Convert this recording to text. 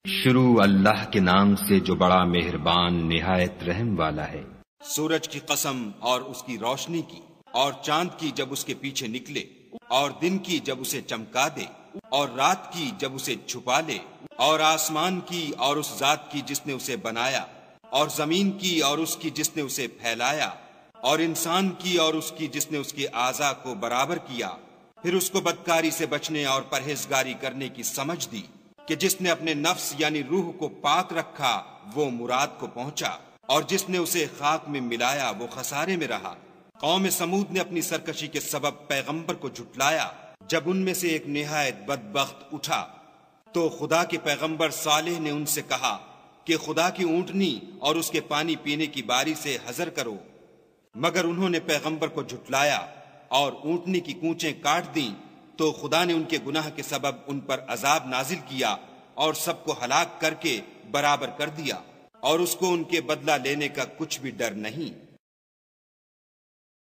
شروع اللہ کے نام سے جو بڑا مہربان نہایت رحم والا ہے۔ سورج کی قسم اور اس کی روشنی کی، اور چاند کی جب اس کے پیچھے نکلے، اور دن کی جب اسے چمکا دے، اور رات کی جب اسے چھپا لے، اور آسمان کی اور اس ذات کی جس نے اسے بنایا، اور زمین کی اور اس کی جس نے اسے پھیلایا، اور انسان کی اور اس کی جس نے اس کے اعضاء کو برابر کیا، پھر اس کو بدکاری سے بچنے اور پرہیزگاری کرنے کی سمجھ دی کہ جس نے اپنے نفس یعنی روح کو پاک رکھا وہ مراد کو پہنچا، اور جس نے اسے خاک میں ملایا وہ خسارے میں رہا۔ قوم سمود نے اپنی سرکشی کے سبب پیغمبر کو جھٹلایا۔ جب ان میں سے ایک نہایت بدبخت اٹھا تو خدا کے پیغمبر صالح نے ان سے کہا کہ خدا کی اونٹنی اور اس کے پانی پینے کی باری سے حذر کرو، مگر انہوں نے پیغمبر کو جھٹلایا اور اونٹنی کی کونچیں کاٹ دیں، تو خدا نے ان کے گناہ کے سبب ان پر عذاب نازل کیا اور سب کو ہلاک کر کے برابر کر دیا، اور اس کو ان کے بدلہ لینے کا کچھ بھی ڈر نہیں۔